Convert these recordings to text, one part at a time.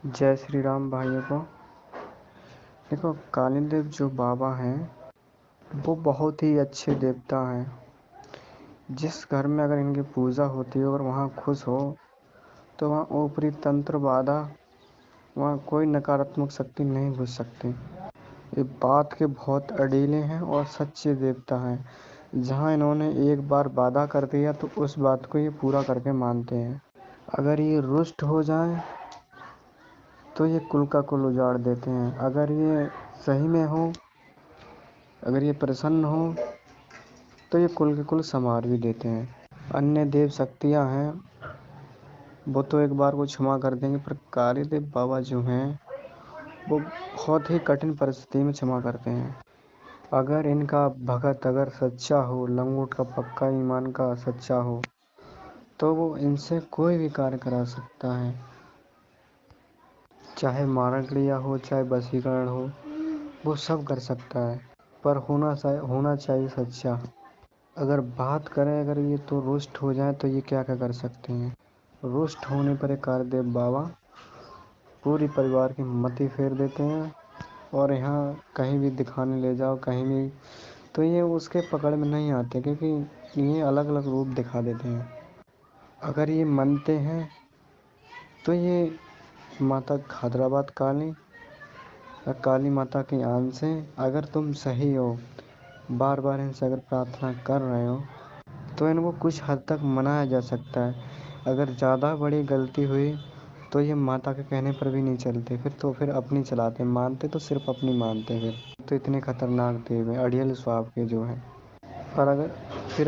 जय श्री राम भाइयों को। देखो, काली देव जो बाबा हैं वो बहुत ही अच्छे देवता हैं। जिस घर में अगर इनकी पूजा होती है और वहाँ खुश हो तो वहाँ ऊपरी तंत्र बाधा, वहाँ कोई नकारात्मक शक्ति नहीं घुस सकती। ये बात के बहुत अड़ीले हैं और सच्चे देवता हैं। जहाँ इन्होंने एक बार वादा कर दिया तो उस बात को ये पूरा करके मानते हैं। अगर ये रुष्ट हो जाए तो ये कुल का कुल उजाड़ देते हैं। अगर ये सही में हो, अगर ये प्रसन्न हो तो ये कुल के कुल संवार भी देते हैं। अन्य देव शक्तियाँ हैं वो तो एक बार को क्षमा कर देंगे, पर काली देव बाबा जो हैं वो बहुत ही कठिन परिस्थिति में क्षमा करते हैं। अगर इनका भगत अगर सच्चा हो, लंगोट का पक्का ईमान का सच्चा हो, तो वो इनसे कोई भी कार्य करा सकता है। चाहे मारण क्रिया हो, चाहे वशीकरण हो, वो सब कर सकता है, पर होना चाहिए सच्चा। अगर बात करें, अगर ये तो रुष्ट हो जाए तो ये क्या क्या कर सकते हैं। रुष्ट होने पर कालदेव बाबा पूरी परिवार की मति फेर देते हैं, और यहाँ कहीं भी दिखाने ले जाओ, कहीं भी, तो ये उसके पकड़ में नहीं आते, क्योंकि ये अलग अलग रूप दिखा देते हैं। अगर ये मानते हैं तो ये माता हैदराबाद काली माता की आन से, अगर तुम सही हो, बार बार इनसे अगर प्रार्थना कर रहे हो, तो इनको कुछ हद तक मनाया जा सकता है। अगर ज़्यादा बड़ी गलती हुई तो ये माता के कहने पर भी नहीं चलते, फिर अपनी चलाते, मानते तो सिर्फ अपनी मानते। फिर तो इतने खतरनाक देव हैं, अड़ियल स्वभाव के जो हैं। और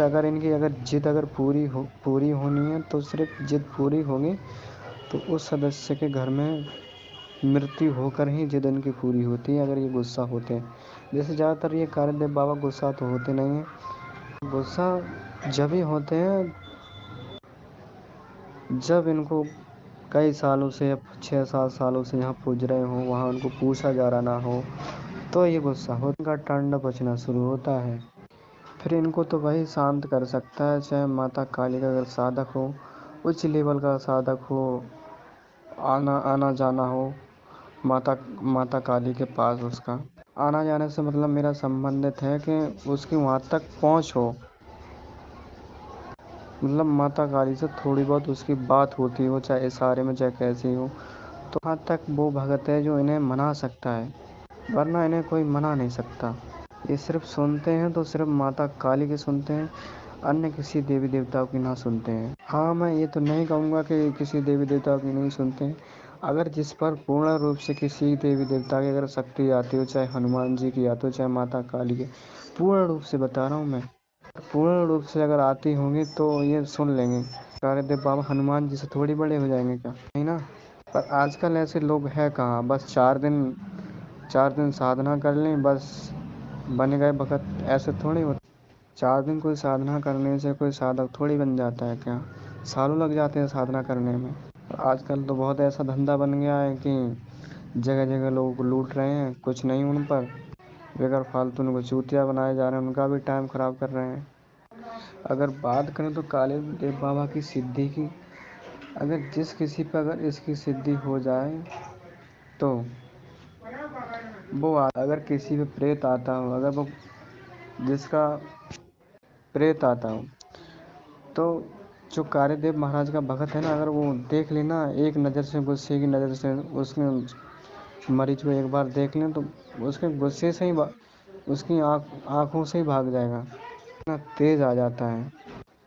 अगर इनकी जिद पूरी होनी है, तो सिर्फ जिद पूरी होगी तो उस सदस्य के घर में मृत्यु होकर ही जिद इनकी पूरी होती है। अगर ये गुस्सा होते हैं, जैसे ज़्यादातर ये कालीदेव बाबा गुस्सा तो होते नहीं हैं। गुस्सा जब ही होते हैं जब इनको कई सालों से, 6-7 सालों से यहाँ पूज रहे हो, वहाँ उनको पूछा जा रहा ना हो, तो ये गुस्सा हो, इनका तांडव बचना शुरू होता है। फिर इनको तो वही शांत कर सकता है, चाहे माता काली का अगर साधक हो, उच्च लेवल का साधक हो, आना जाना हो माता काली के पास। उसका आना जाने से मतलब मेरा संबंधित है कि उसकी वहाँ तक पहुँच हो, मतलब माता काली से थोड़ी बहुत उसकी बात होती हो, चाहे इशारे में चाहे कैसी हो, तो वहाँ तक वो भगत है जो इन्हें मना सकता है, वरना इन्हें कोई मना नहीं सकता। ये सिर्फ सुनते हैं तो सिर्फ माता काली की सुनते हैं, अन्य किसी देवी देवताओं की ना सुनते हैं। हाँ, मैं ये तो नहीं कहूँगा कि किसी देवी देवताओं की नहीं सुनते हैं। अगर जिस पर पूर्ण रूप से किसी देवी देवता की अगर शक्ति आती हो, चाहे हनुमान जी की आती हो, चाहे माता काली की, पूर्ण रूप से बता रहा हूँ मैं, पूर्ण रूप से अगर आती होंगी तो ये सुन लेंगे। कालीदेव बाबा हनुमान जी से थोड़ी बड़े हो जाएंगे क्या, नहीं ना। पर आजकल ऐसे लोग हैं कहाँ, बस 4 दिन साधना कर लें बस बन गए भगत, ऐसे थोड़ी होता। 4 दिन कोई साधना करने से कोई साधक थोड़ी बन जाता है क्या, सालों लग जाते हैं साधना करने में। आजकल तो बहुत ऐसा धंधा बन गया है कि जगह जगह लोगों को लूट रहे हैं, कुछ नहीं उन पर, बेकार फालतू उनको चूतिया बनाए जा रहे हैं, उनका भी टाइम ख़राब कर रहे हैं। अगर बात करें तो काली देव बाबा की सिद्धि की, अगर जिस किसी पर अगर इसकी सिद्धि हो जाए तो वो अगर किसी पे प्रेत आता हो, अगर वो जिसका प्रेत आता हो, तो जो कालीदेव महाराज का भगत है ना, अगर वो देख लेना एक नज़र से, गुस्से की नज़र से उसके मरीज को एक बार देख लें, तो उसके गुस्से से ही उसकी आँखों से ही भाग जाएगा, इतना तेज़ आ जाता है।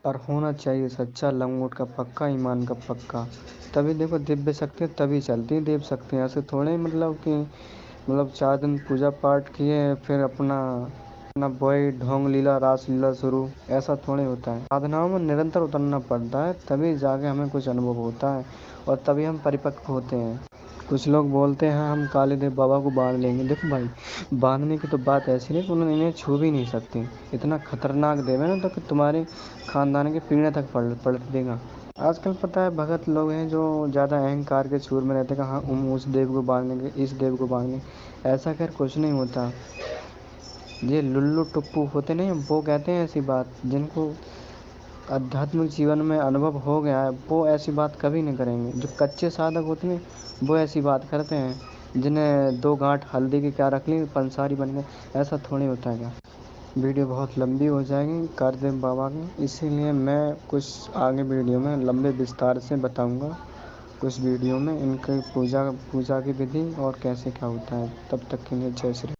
पर होना चाहिए सच्चा, लंगोट का पक्का ईमान का पक्का, तभी देखो दिव्य शक्ति तभी चलती देव शक्ति। ऐसे थोड़े मतलब 4 दिन पूजा पाठ किए फिर अपना वही ढोंग लीला रास लीला शुरू, ऐसा थोड़े होता है। साधनाओं में निरंतर उतरना पड़ता है, तभी जाके हमें कुछ अनुभव होता है और तभी हम परिपक्व होते हैं। कुछ लोग बोलते हैं हम कालीदेव बाबा को बांध लेंगे। देखो भाई, बांधने की तो बात ऐसी नहीं कि उन्होंने इन्हें छू भी नहीं सकती, इतना खतरनाक देव है ना, तो कि तुम्हारे खानदान की पीढ़ी तक पलट देगा। आजकल पता है भगत लोग हैं जो ज़्यादा अहंकार के चूर में रहते हैं कि हाँ उस देव को बांध लेंगे, इस देव को बांध लेंगे। ऐसा खैर कुछ नहीं होता। ये लुल्लू टुप्पू होते नहीं, वो कहते हैं ऐसी बात, जिनको आध्यात्मिक जीवन में अनुभव हो गया है वो ऐसी बात कभी नहीं करेंगे। जो कच्चे साधक होते हैं वो ऐसी बात करते हैं, जिन्हें 2 गांठ हल्दी की क्या रख ली पंसारी बन गए। ऐसा थोड़ी होता है क्या। वीडियो बहुत लंबी हो जाएगी कारदेव बाबा की, इसीलिए मैं कुछ आगे वीडियो में लंबे विस्तार से बताऊंगा। कुछ वीडियो में इनकी पूजा की विधि और कैसे क्या होता है। तब तक के लिए जय श्री